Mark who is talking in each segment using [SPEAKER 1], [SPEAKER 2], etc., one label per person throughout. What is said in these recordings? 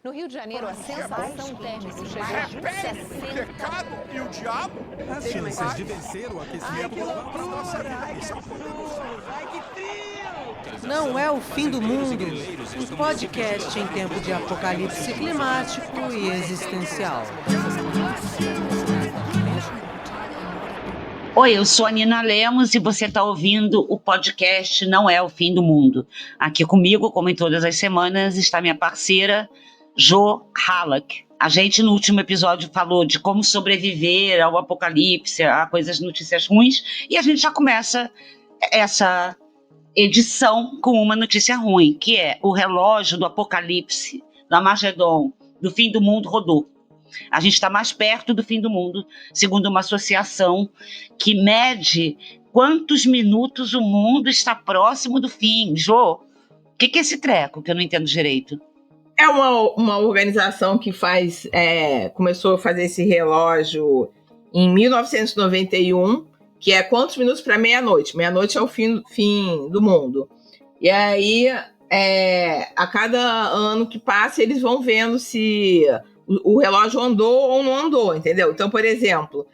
[SPEAKER 1] No Rio de Janeiro, a sensação térmica chegou a
[SPEAKER 2] Repele
[SPEAKER 1] 60.
[SPEAKER 2] o pecado e o diabo.
[SPEAKER 3] As chances de vencer o aquecimento global para nossa vida.
[SPEAKER 4] Não é o fim do mundo. Um podcast em tempo de apocalipse climático e existencial.
[SPEAKER 5] Oi, eu sou a Nina Lemos e você está ouvindo o podcast Não é o Fim do Mundo. Aqui comigo, como em todas as semanas, está minha parceira Jo Halak. A gente no último episódio falou de como sobreviver ao apocalipse, a notícias ruins, e a gente já começa essa edição com uma notícia ruim, que é o relógio do apocalipse, do Armagedon, do fim do mundo rodou. A gente está mais perto do fim do mundo, segundo uma associação que mede quantos minutos o mundo está próximo do fim. Jô, o que é esse treco que eu não entendo direito?
[SPEAKER 6] É uma organização que começou a fazer esse relógio em 1991, que é quantos minutos para meia-noite? Meia-noite é o fim do mundo. E aí, a cada ano que passa, eles vão vendo se o relógio andou ou não andou, entendeu? Então, por exemplo,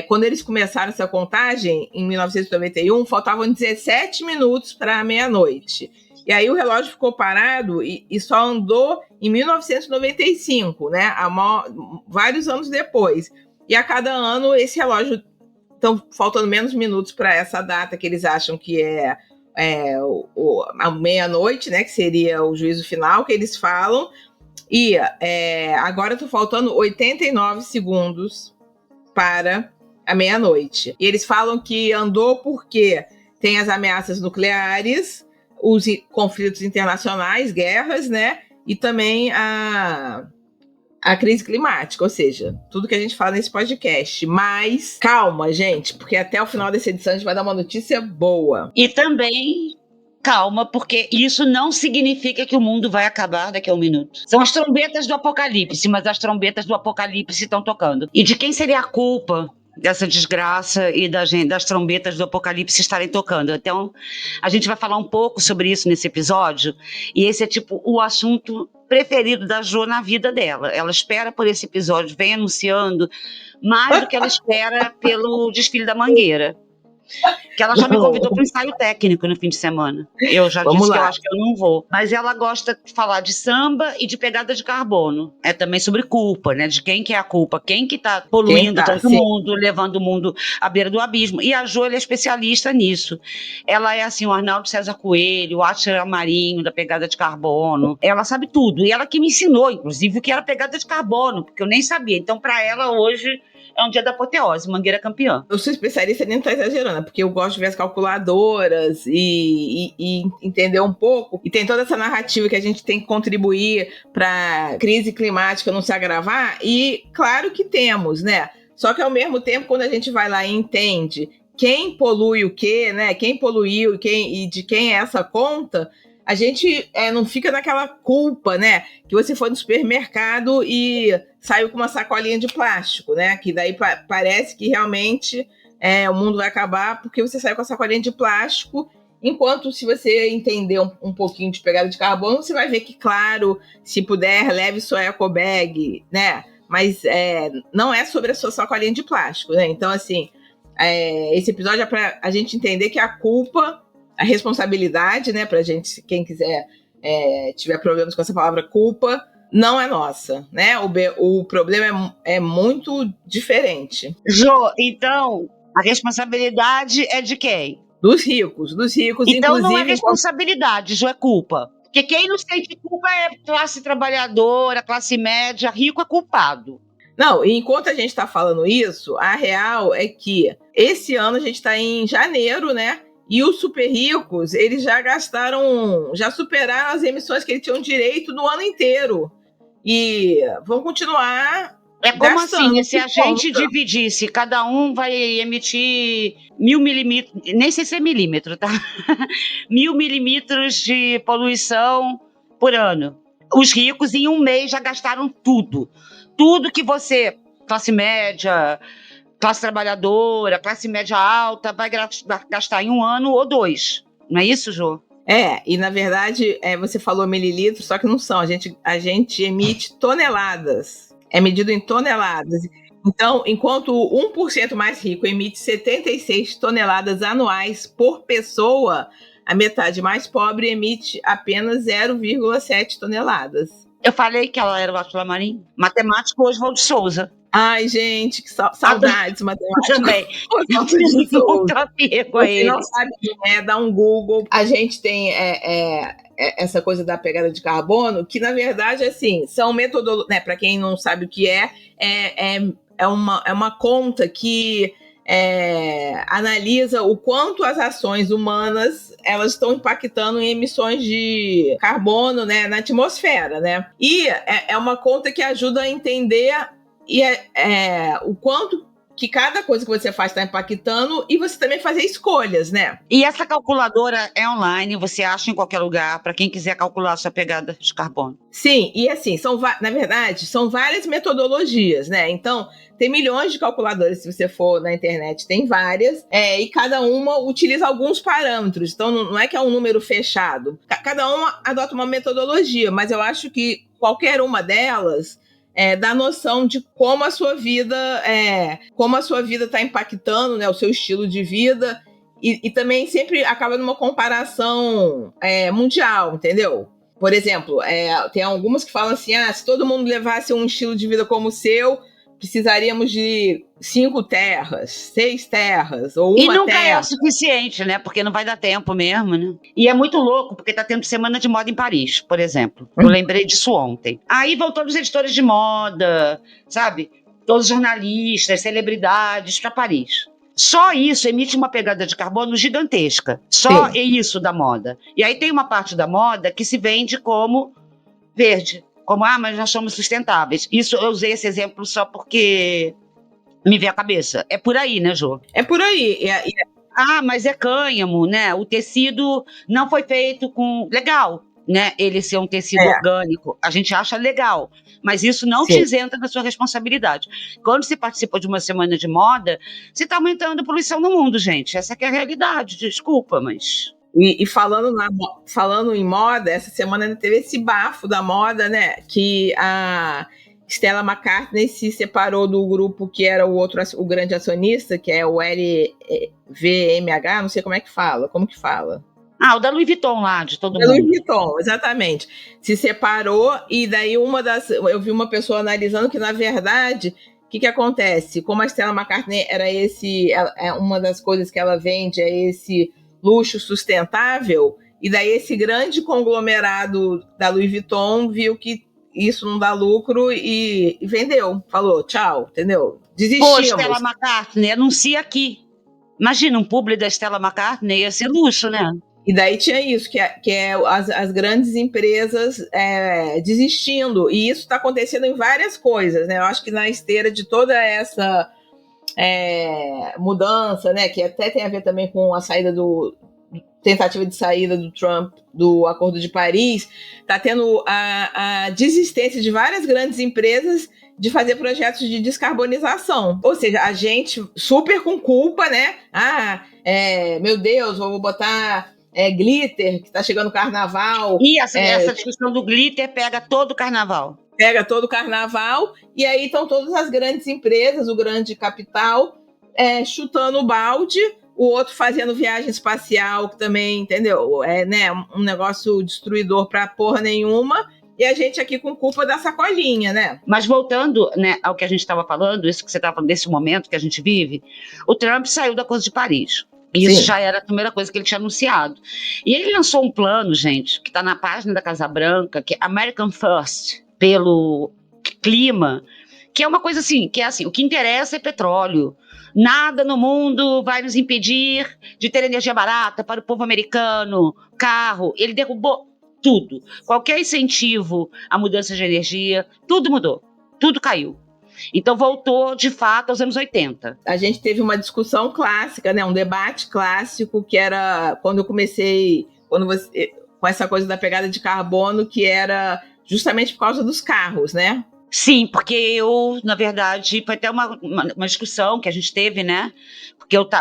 [SPEAKER 6] quando eles começaram essa contagem, em 1991, faltavam 17 minutos para meia-noite. E aí o relógio ficou parado e só andou em 1995, né? Vários anos depois. E a cada ano esse relógio estão faltando menos minutos para essa data que eles acham que é a meia-noite, né? Que seria o juízo final que eles falam. E agora estão faltando 89 segundos para a meia-noite. E eles falam que andou porque tem as ameaças nucleares, os conflitos internacionais, guerras, né? E também a crise climática, ou seja, tudo que a gente fala nesse podcast. Mas calma, gente, porque até o final dessa edição a gente vai dar uma notícia boa.
[SPEAKER 5] E também calma, porque isso não significa que o mundo vai acabar daqui a um minuto. São as trombetas do apocalipse, mas as trombetas do apocalipse estão tocando. E de quem seria a culpa dessa desgraça e das trombetas do apocalipse estarem tocando? Então, a gente vai falar um pouco sobre isso nesse episódio, e esse é tipo o assunto preferido da Jo na vida dela. Ela espera por esse episódio, vem anunciando mais do que ela espera pelo desfile da Mangueira. Que ela já me convidou para um ensaio técnico no fim de semana. Eu já disse que eu acho que eu não vou. Mas ela gosta de falar de samba e de pegada de carbono. É também sobre culpa, né? De quem que é a culpa, quem que tá poluindo todo mundo, levando o mundo à beira do abismo. E a Jo, ela é especialista nisso. Ela é assim, o Arnaldo César Coelho, o Átila Marinho da pegada de carbono. Ela sabe tudo. E ela que me ensinou, inclusive, o que era pegada de carbono, porque eu nem sabia. Então, para ela, hoje é um dia da apoteose, Mangueira campeã.
[SPEAKER 6] Eu sou especialista, nem tô exagerando, porque eu gosto de ver as calculadoras e entender um pouco. E tem toda essa narrativa que a gente tem que contribuir para a crise climática não se agravar. E claro que temos, né? Só que ao mesmo tempo, quando a gente vai lá e entende quem polui o quê, né? Quem poluiu e de quem é essa conta, a gente não fica naquela culpa, né? Que você foi no supermercado e saiu com uma sacolinha de plástico, né? Que daí parece que realmente o mundo vai acabar porque você saiu com a sacolinha de plástico. Enquanto, se você entender um pouquinho de pegada de carbono, você vai ver que, claro, se puder, leve sua ecobag, né? Mas não é sobre a sua sacolinha de plástico, né? Então, assim, esse episódio é para a gente entender que a culpa, a responsabilidade, né, pra gente, quem quiser tiver problemas com essa palavra culpa, não é nossa, né? O problema é muito diferente.
[SPEAKER 5] Jo, então, a responsabilidade é de quem?
[SPEAKER 6] Dos ricos,
[SPEAKER 5] então
[SPEAKER 6] inclusive.
[SPEAKER 5] Não é responsabilidade, Jo, é culpa. Porque quem não sente culpa é classe trabalhadora, classe média, rico é culpado.
[SPEAKER 6] Não, e enquanto a gente está falando isso, a real é que esse ano a gente está em janeiro, né? E os super ricos, eles já superaram as emissões que eles tinham direito no ano inteiro. E vão continuar
[SPEAKER 5] como
[SPEAKER 6] gastando.
[SPEAKER 5] Assim, se a gente dividisse, cada um vai emitir 1000 milímetros, nem sei se é milímetro, tá? 1000 milímetros de poluição por ano. Os ricos em um mês já gastaram tudo. Tudo que você, classe média, classe trabalhadora, classe média alta, vai gastar em um ano ou dois. Não é isso, Jô?
[SPEAKER 6] E na verdade, você falou mililitros, só que não são. A gente emite toneladas. É medido em toneladas. Então, enquanto o 1% mais rico emite 76 toneladas anuais por pessoa, a metade mais pobre emite apenas 0,7 toneladas.
[SPEAKER 5] Eu falei que ela era o Átila Marinho, matemático Oswaldo de Souza.
[SPEAKER 6] Ai, gente, que saudades matemáticas.
[SPEAKER 5] Também. Eu tenho muito apego a ele.
[SPEAKER 6] Você não sabe quem é, dá um Google. A gente tem essa coisa da pegada de carbono, que na verdade, assim, são metodologias, né, para quem não sabe o que é uma conta que analisa o quanto as ações humanas elas estão impactando em emissões de carbono, né, na atmosfera, né? E é uma conta que ajuda a entender o quanto que cada coisa que você faz está impactando e você também fazer escolhas, né?
[SPEAKER 5] E essa calculadora é online, você acha em qualquer lugar, para quem quiser calcular a sua pegada de carbono.
[SPEAKER 6] Sim, e assim, na verdade, são várias metodologias, né? Então, tem milhões de calculadoras, se você for na internet, tem várias, e cada uma utiliza alguns parâmetros, então não é que é um número fechado. Cada uma adota uma metodologia, mas eu acho que qualquer uma delas dá noção de como a sua vida está impactando, né, o seu estilo de vida, e também sempre acaba numa comparação mundial, entendeu? Por exemplo, tem algumas que falam assim, se todo mundo levasse um estilo de vida como o seu, precisaríamos de 5 terras, 6 terras, ou uma terra.
[SPEAKER 5] E nunca é o suficiente, né? Porque não vai dar tempo mesmo, né? E é muito louco, porque tá tendo Semana de Moda em Paris, por exemplo. Eu lembrei disso ontem. Aí vão todos os editores de moda, sabe? Todos os jornalistas, celebridades para Paris. Só isso emite uma pegada de carbono gigantesca. Só isso da moda. E aí tem uma parte da moda que se vende como verde. Como, mas nós somos sustentáveis. Isso, eu usei esse exemplo só porque me veio à cabeça. É por aí, né, Jô?
[SPEAKER 6] É por aí.
[SPEAKER 5] Mas é cânhamo, né? O tecido não foi feito com... Legal, né? Ele ser um tecido orgânico. A gente acha legal. Mas isso não te isenta da sua responsabilidade. Quando se participa de uma semana de moda, você está aumentando a poluição no mundo, gente. Essa que é a realidade. Desculpa, mas...
[SPEAKER 6] E falando em moda, essa semana ainda teve esse bafo da moda, né? Que a Stella McCartney se separou do grupo que era o grande acionista, que é o LVMH, não sei como é que fala. Como que fala?
[SPEAKER 5] O da Louis Vuitton lá, de todo mundo.
[SPEAKER 6] Louis Vuitton, exatamente. Se separou e daí eu vi uma pessoa analisando que, na verdade, o que acontece? Como a Stella McCartney era uma das coisas que ela vende é esse luxo sustentável, e daí esse grande conglomerado da Louis Vuitton viu que isso não dá lucro e vendeu, falou tchau, entendeu? Desistimos.
[SPEAKER 5] Stella McCartney, anuncia aqui. Imagina um publi da Stella McCartney, ia ser luxo, né?
[SPEAKER 6] E daí tinha isso, que é as grandes empresas desistindo, e isso está acontecendo em várias coisas, né? Eu acho que na esteira de toda essa mudança, né, que até tem a ver também com a tentativa de saída do Trump do Acordo de Paris, está tendo a desistência de várias grandes empresas de fazer projetos de descarbonização. Ou seja, a gente super com culpa, né? Meu Deus, vou botar glitter, que está chegando o carnaval.
[SPEAKER 5] E essa discussão do glitter pega todo o carnaval.
[SPEAKER 6] Pega todo o carnaval, e aí estão todas as grandes empresas, o grande capital, chutando o balde, o outro fazendo viagem espacial, que também, entendeu? Né, um negócio destruidor para porra nenhuma, e a gente aqui com culpa da sacolinha, né?
[SPEAKER 5] Mas voltando, né, ao que a gente estava falando, isso que você estava falando desse momento que a gente vive, o Trump saiu da Acordo de Paris. E isso já era a primeira coisa que ele tinha anunciado. E ele lançou um plano, gente, que está na página da Casa Branca, que é American First, pelo clima, que é uma coisa assim, o que interessa é petróleo. Nada no mundo vai nos impedir de ter energia barata para o povo americano, carro. Ele derrubou tudo. Qualquer incentivo à mudança de energia, tudo mudou, tudo caiu. Então voltou, de fato, aos anos 80.
[SPEAKER 6] A gente teve uma discussão clássica, né, um debate clássico, que era quando eu comecei, com essa coisa da pegada de carbono, que era justamente por causa dos carros, né?
[SPEAKER 5] Sim, porque eu, na verdade, foi até uma discussão que a gente teve, né?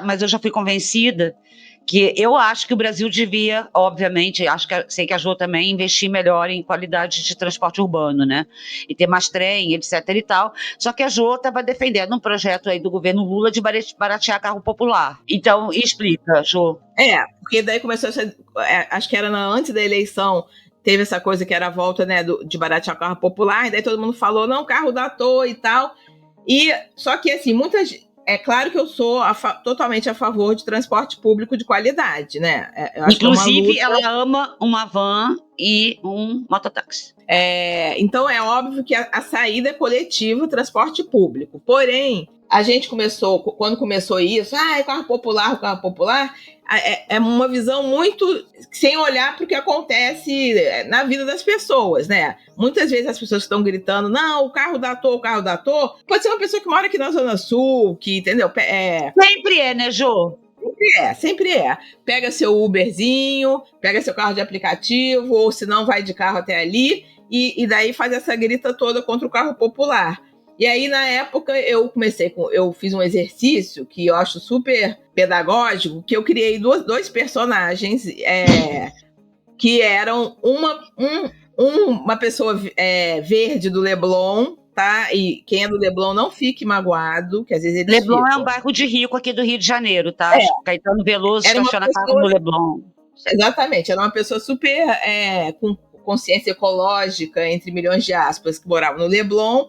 [SPEAKER 5] Mas eu já fui convencida que eu acho que o Brasil devia, obviamente, sei que a Jo também, investir melhor em qualidade de transporte urbano, né? E ter mais trem, etc e tal. Só que a Jo estava defendendo um projeto aí do governo Lula de baratear carro popular. Então, explica, Jo.
[SPEAKER 6] Porque daí começou acho que era antes da eleição, teve essa coisa que era a volta, né, de baratear carro popular, e daí todo mundo falou, não, carro da toa e tal. Só que, assim, é claro que eu sou totalmente a favor de transporte público de qualidade, né? Eu acho
[SPEAKER 5] Inclusive,
[SPEAKER 6] que é uma luta.
[SPEAKER 5] ela ama uma van e um mototáxi.
[SPEAKER 6] Então, é óbvio que a saída é coletiva, transporte público. Porém, a gente quando começou isso, carro popular, é uma visão muito sem olhar para o que acontece na vida das pessoas, né? Muitas vezes as pessoas estão gritando, não, o carro da toa, pode ser uma pessoa que mora aqui na Zona Sul, que, entendeu?
[SPEAKER 5] Sempre é, né, Jo?
[SPEAKER 6] Sempre é. Pega seu Uberzinho, pega seu carro de aplicativo, ou se não, vai de carro até ali, e daí faz essa grita toda contra o carro popular. E aí, na época, eu fiz um exercício que eu acho super pedagógico, que eu criei dois personagens que eram uma pessoa verde do Leblon, tá? E quem é do Leblon não fique magoado, que às vezes eles
[SPEAKER 5] Leblon
[SPEAKER 6] ficam.
[SPEAKER 5] é um bairro de rico aqui do Rio de Janeiro, tá? Caetano Veloso estaciona carro no Leblon.
[SPEAKER 6] Exatamente, era uma pessoa super com consciência ecológica, entre milhões de aspas, que morava no Leblon.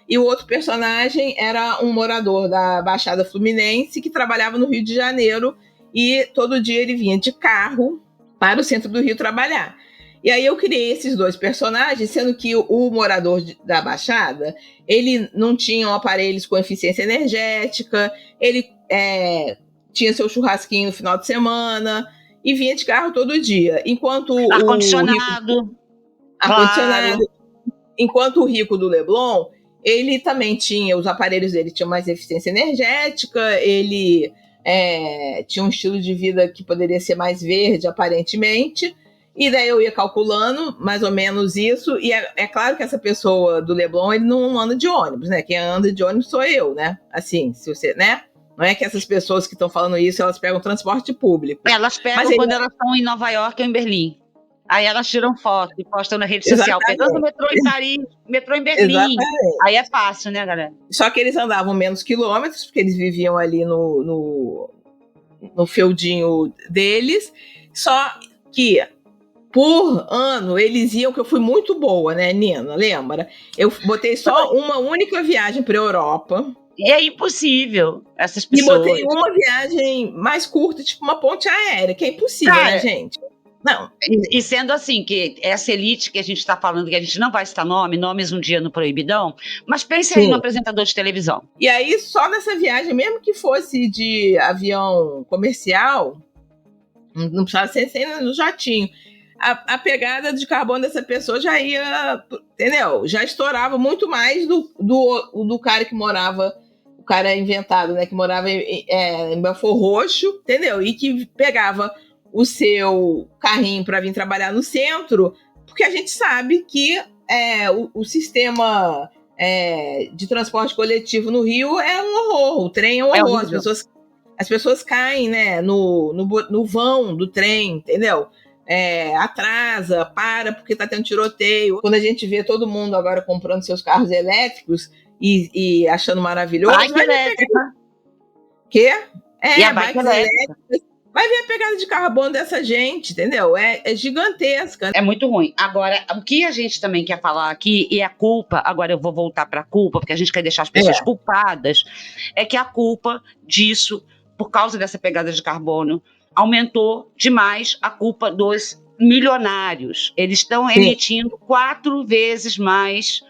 [SPEAKER 6] E o outro personagem era um morador da Baixada Fluminense que trabalhava no Rio de Janeiro e todo dia ele vinha de carro para o centro do Rio trabalhar. E aí eu criei esses dois personagens, sendo que o morador da Baixada, ele não tinha aparelhos com eficiência energética, ele tinha seu churrasquinho no final de semana e vinha de carro todo dia. Enquanto
[SPEAKER 5] ar-condicionado.
[SPEAKER 6] Ar-condicionado. Enquanto o rico do Leblon, ele também tinha, os aparelhos dele tinham mais eficiência energética, ele tinha um estilo de vida que poderia ser mais verde, aparentemente, e daí eu ia calculando mais ou menos isso, e é claro que essa pessoa do Leblon, ele não anda de ônibus, né? Quem anda de ônibus sou eu, né? Assim, se você, né? Não é que essas pessoas que estão falando isso, elas pegam transporte público.
[SPEAKER 5] Elas pegam quando elas estão em Nova York ou em Berlim. Aí elas tiram foto e postam na rede social, pegando o metrô em Paris, metrô em Berlim. Exatamente. Aí é fácil, né, galera?
[SPEAKER 6] Só que eles andavam menos quilômetros, porque eles viviam ali no feudinho deles. Só que, por ano, eles iam, que eu fui muito boa, né, Nina? Lembra? Eu botei só uma única viagem para a Europa.
[SPEAKER 5] É impossível, essas pessoas.
[SPEAKER 6] E botei uma viagem mais curta, tipo uma ponte aérea, que é impossível, né, gente? Não.
[SPEAKER 5] E sendo assim, que essa elite que a gente está falando, que a gente não vai citar nomes um dia no Proibidão, mas pense aí no apresentador de televisão.
[SPEAKER 6] E aí, só nessa viagem, mesmo que fosse de avião comercial, não precisava ser no jatinho, a pegada de carbono dessa pessoa já ia, entendeu? Já estourava muito mais do cara que morava, o cara inventado, né? Que morava em Belford Roxo, entendeu? E que pegava o seu carrinho para vir trabalhar no centro, porque a gente sabe que o sistema de transporte coletivo no Rio é um horror, o trem é um horror, as pessoas caem, né, no vão do trem, entendeu? Atrasa, para porque está tendo tiroteio. Quando a gente vê todo mundo agora comprando seus carros elétricos e achando maravilhoso...
[SPEAKER 5] Bike elétrica.
[SPEAKER 6] Quê?
[SPEAKER 5] E a bike elétrica.
[SPEAKER 6] Vai ver a pegada de carbono dessa gente, entendeu? É gigantesca.
[SPEAKER 5] É muito ruim. Agora, o que a gente também quer falar aqui, e a culpa, agora eu vou voltar para a culpa, porque a gente quer deixar as pessoas culpadas, é que a culpa disso, por causa dessa pegada de carbono, aumentou demais a culpa dos milionários. Eles estão emitindo 4 vezes mais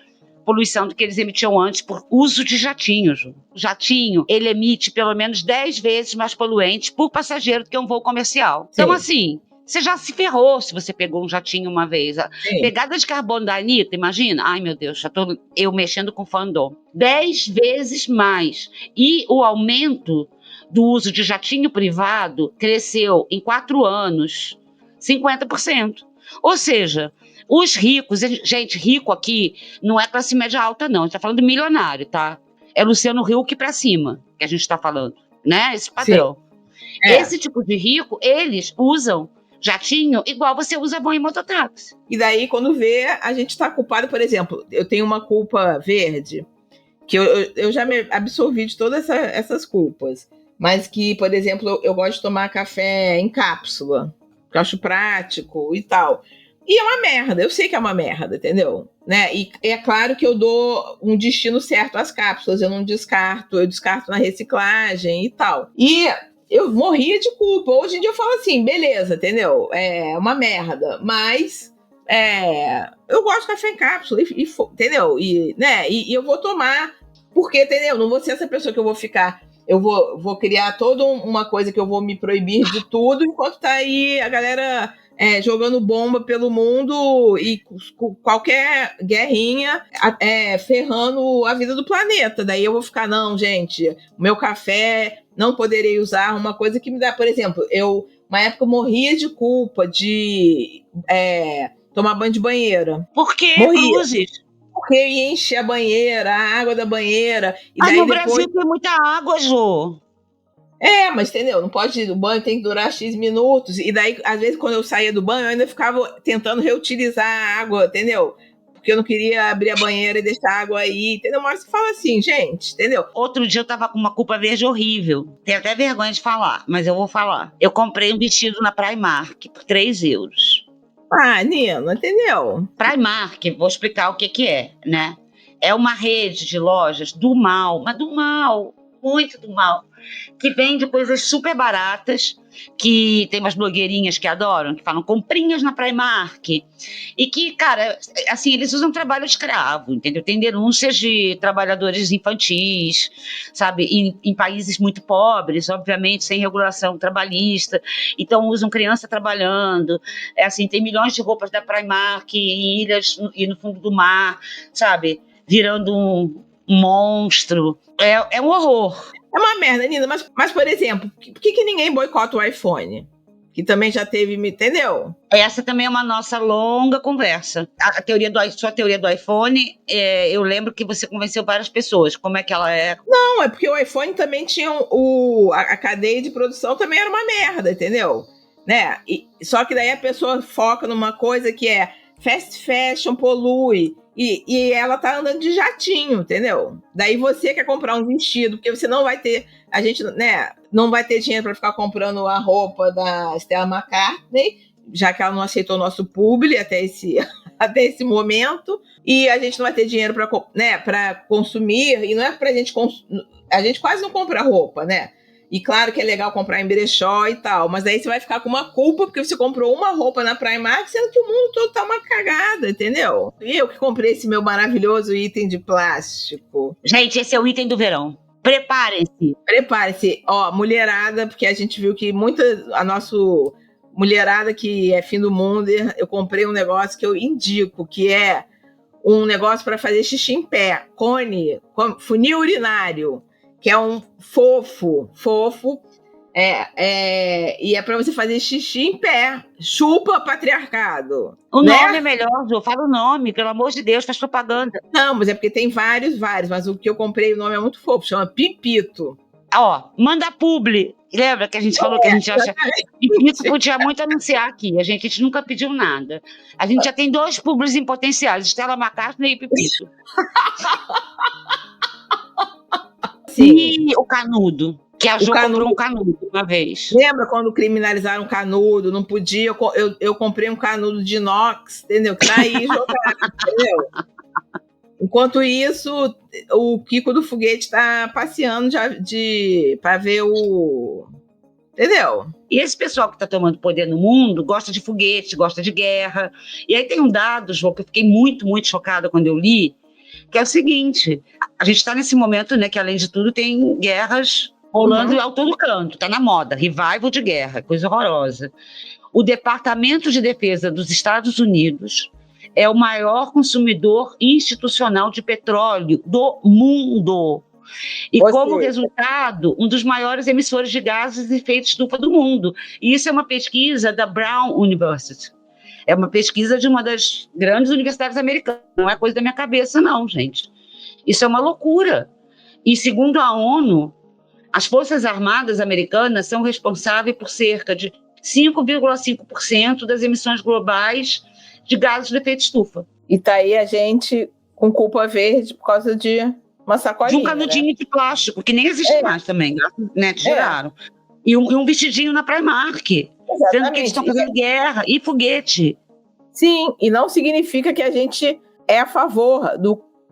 [SPEAKER 5] poluição do que eles emitiam antes por uso de jatinhos. O jatinho, ele emite pelo menos 10 vezes mais poluentes por passageiro do que um voo comercial. Então, assim, você já se ferrou se você pegou um jatinho uma vez. A pegada de carbono da Anitta, imagina. Ai, meu Deus, já tô eu mexendo com fandom. 10 vezes mais. E o aumento do uso de jatinho privado cresceu em 4 anos 50%. Ou seja, os ricos, gente, rico aqui não é classe média alta, não. A gente tá falando de milionário, tá? É Luciano Huck pra cima que a gente tá falando, né? Esse padrão. Esse tipo de rico, eles usam jatinho igual você usa van e mototáxi.
[SPEAKER 6] E daí, quando vê, a gente tá culpado, por exemplo, eu tenho uma culpa verde, que eu já me absorvi de todas essas culpas, mas que, por exemplo, eu gosto de tomar café em cápsula, que eu acho prático e tal. E é uma merda, eu sei que é uma merda, entendeu? Né? E é claro que eu dou um destino certo às cápsulas, eu não descarto, eu descarto na reciclagem e tal. E eu morria de culpa. Hoje em dia eu falo assim, beleza, entendeu? É uma merda, mas eu gosto de café em cápsula, entendeu? E eu vou tomar, porque, entendeu? Não vou ser essa pessoa que eu vou ficar... Eu vou criar toda uma coisa que eu vou me proibir de tudo, enquanto tá aí a galera... jogando bomba pelo mundo e qualquer guerrinha ferrando a vida do planeta. Daí eu vou ficar, não, gente, o meu café não poderei usar uma coisa que me dá, por exemplo, uma época eu morria de culpa de tomar banho de banheira.
[SPEAKER 5] Por que, Cruzes?
[SPEAKER 6] Porque eu ia encher a banheira, a água da banheira. E
[SPEAKER 5] Mas
[SPEAKER 6] daí
[SPEAKER 5] no
[SPEAKER 6] depois...
[SPEAKER 5] Brasil tem muita água, Jô.
[SPEAKER 6] Mas entendeu? Não pode ir, o banho tem que durar X minutos. E daí, às vezes, quando eu saía do banho, eu ainda ficava tentando reutilizar a água, entendeu? Porque eu não queria abrir a banheira e deixar a água aí, entendeu? Uma hora você fala assim, gente, entendeu?
[SPEAKER 5] Outro dia eu tava com uma culpa verde horrível. Tenho até vergonha de falar, mas eu vou falar. Eu comprei um vestido na Primark por 3 euros.
[SPEAKER 6] Nina, entendeu?
[SPEAKER 5] Primark, vou explicar o que é, né? É uma rede de lojas do mal, mas do mal, muito do mal, que vende coisas super baratas, que tem umas blogueirinhas que adoram, que falam comprinhas na Primark, e que, cara, assim, eles usam trabalho escravo, entendeu? Tem denúncias de trabalhadores infantis, sabe, em países muito pobres, obviamente, sem regulação trabalhista, então usam criança trabalhando, assim, tem milhões de roupas da Primark em ilhas e no fundo do mar, sabe, virando um monstro, é um horror.
[SPEAKER 6] É uma merda, Nina, mas por exemplo, por que ninguém boicota o iPhone? Que também já teve, entendeu?
[SPEAKER 5] Essa também é uma nossa longa conversa. Sua teoria do iPhone, eu lembro que você convenceu várias pessoas. Como é que ela é?
[SPEAKER 6] Não, é porque o iPhone também tinha a cadeia de produção também era uma merda, entendeu? Né? Só que daí a pessoa foca numa coisa que é fast fashion, polui. E ela tá andando de jatinho, entendeu? Daí você quer comprar um vestido, porque você não vai ter... A gente, né, não vai ter dinheiro para ficar comprando a roupa da Stella McCartney, já que ela não aceitou o nosso publi até esse momento. E a gente não vai ter dinheiro para consumir. E não é pra gente... A gente quase não compra roupa, né? E claro que é legal comprar em brechó e tal, mas daí você vai ficar com uma culpa porque você comprou uma roupa na Primark, sendo que o mundo todo tá uma cagada, entendeu? E eu que comprei esse meu maravilhoso item de plástico.
[SPEAKER 5] Gente, esse é o item do verão. Preparem-se.
[SPEAKER 6] Preparem-se. Ó, mulherada, porque a gente viu que a nossa mulherada que é fim do mundo, eu comprei um negócio que eu indico, que é um negócio para fazer xixi em pé. Funil urinário. Que é um fofo, e é pra você fazer xixi em pé. Chupa patriarcado.
[SPEAKER 5] O nome é melhor, Jô. Fala o nome, pelo amor de Deus, faz propaganda.
[SPEAKER 6] Não, mas é porque tem vários, mas o que eu comprei, o nome é muito fofo, chama Pipito.
[SPEAKER 5] Ó, manda publi. Lembra que a gente falou que a gente acha... Pipito podia muito anunciar aqui, a gente nunca pediu nada. A gente já tem 2 publis em potenciais, Stella McCartney e Pipito.
[SPEAKER 6] Sim.
[SPEAKER 5] E o canudo, que a Jo comprou um canudo uma vez.
[SPEAKER 6] Lembra quando criminalizaram o canudo? Não podia, eu comprei um canudo de inox, entendeu? Que daí jogaram, entendeu? Enquanto isso, o Kiko do Foguete tá passeando pra ver o... Entendeu?
[SPEAKER 5] E esse pessoal que tá tomando poder no mundo gosta de foguete, gosta de guerra. E aí tem um dado, Jo, que eu fiquei muito, muito chocada quando eu li, que é o seguinte, a gente está nesse momento, né, que além de tudo tem guerras rolando ao todo canto, está na moda, revival de guerra, coisa horrorosa. O Departamento de Defesa dos Estados Unidos é o maior consumidor institucional de petróleo do mundo. E como resultado, um dos maiores emissores de gases de efeito estufa do mundo. E isso é uma pesquisa da Brown University. É uma pesquisa de uma das grandes universidades americanas. Não é coisa da minha cabeça, não, gente. Isso é uma loucura. E segundo a ONU, As Forças Armadas americanas são responsáveis por cerca de 5,5% das emissões globais de gases de efeito estufa.
[SPEAKER 6] E tá aí a gente com culpa verde por causa de uma sacolinha,
[SPEAKER 5] De um canudinho de plástico, que nem existe mais também, né? Tiraram. E um vestidinho na Primark, sendo que eles estão fazendo guerra e foguete.
[SPEAKER 6] Sim, e não significa que a gente é a favor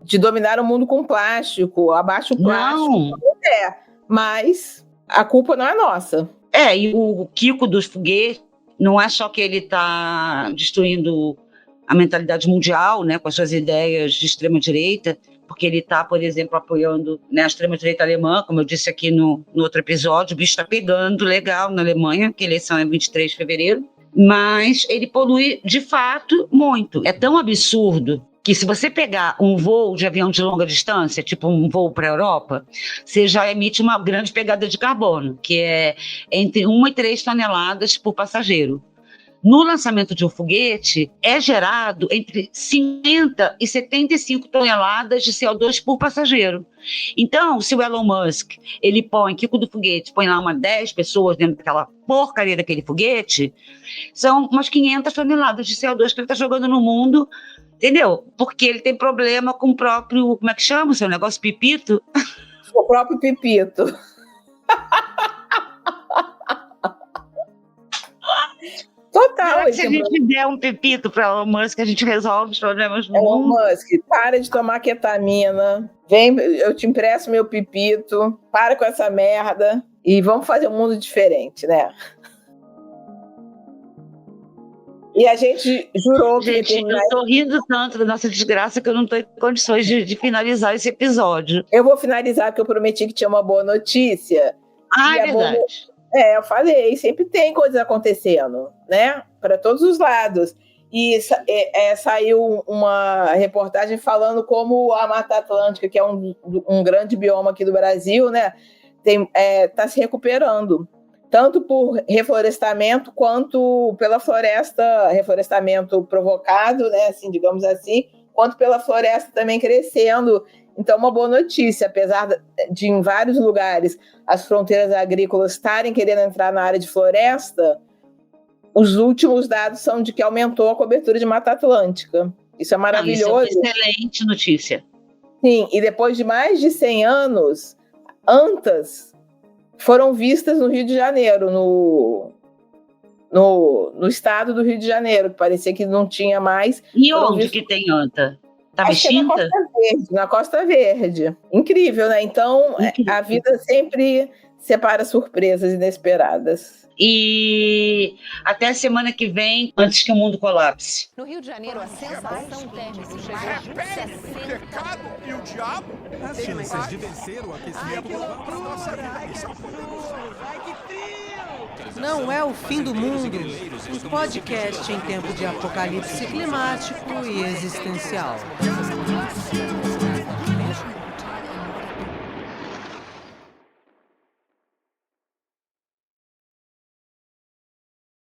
[SPEAKER 6] de dominar o mundo com plástico, abaixo o plástico.
[SPEAKER 5] Não.
[SPEAKER 6] Mas a culpa não é nossa.
[SPEAKER 5] E o Kiko dos foguetes, não é só que ele está destruindo a mentalidade mundial, né, com as suas ideias de extrema-direita, porque ele está, por exemplo, apoiando, né, a extrema-direita alemã, como eu disse aqui no outro episódio, o bicho está pegando legal na Alemanha, que a eleição é 23 de fevereiro, mas ele polui, de fato, muito. É tão absurdo que se você pegar um voo de avião de longa distância, tipo um voo para a Europa, você já emite uma grande pegada de carbono, que é entre 1 e 3 toneladas por passageiro. No lançamento de um foguete, é gerado entre 50 e 75 toneladas de CO2 por passageiro. Então, se o Elon Musk, ele põe, Kiko do foguete, põe lá umas 10 pessoas dentro daquela porcaria daquele foguete, são umas 500 toneladas de CO2 que ele está jogando no mundo, entendeu? Porque ele tem problema com o próprio, como é que chama o seu negócio, pipito?
[SPEAKER 6] O próprio pipito. Total.
[SPEAKER 5] Se a gente der um pepito para Elon Musk, a gente resolve os problemas do
[SPEAKER 6] Elon
[SPEAKER 5] mundo.
[SPEAKER 6] Musk, para de tomar ketamina. Vem, eu te empresto meu pepito. Para com essa merda. E vamos fazer um mundo diferente, né? E a gente jurou que...
[SPEAKER 5] Gente, eu tô rindo tanto da nossa desgraça que eu não tô em condições de finalizar esse episódio.
[SPEAKER 6] Eu vou finalizar porque eu prometi que tinha uma boa notícia.
[SPEAKER 5] Ah, é verdade.
[SPEAKER 6] Eu falei, sempre tem coisas acontecendo, né? Para todos os lados. E saiu uma reportagem falando como a Mata Atlântica, que é um grande bioma aqui do Brasil, né? Tá se recuperando. Tanto por reflorestamento, quanto pela floresta, reflorestamento provocado, né? Assim, digamos assim, quanto pela floresta também crescendo. Então, uma boa notícia, apesar de em vários lugares as fronteiras agrícolas estarem querendo entrar na área de floresta, os últimos dados são de que aumentou a cobertura de Mata Atlântica. Isso é maravilhoso.
[SPEAKER 5] Isso é uma excelente notícia.
[SPEAKER 6] Sim, e depois de mais de 100 anos, antas foram vistas no Rio de Janeiro, no estado do Rio de Janeiro, que parecia que não tinha mais.
[SPEAKER 5] E onde que tem anta? Tá extinta?
[SPEAKER 6] Na Costa Verde. Incrível, né? Então, a vida sempre separa surpresas inesperadas.
[SPEAKER 5] E até a semana que vem, antes que o mundo colapse.
[SPEAKER 1] No Rio de Janeiro, a sensação térmica chegou a
[SPEAKER 2] O pecado e o diabo?
[SPEAKER 3] As chances de vencer o aquecimento global para nossa vida são
[SPEAKER 4] Não é o fim do mundo. Um podcast em tempo de apocalipse climático e existencial.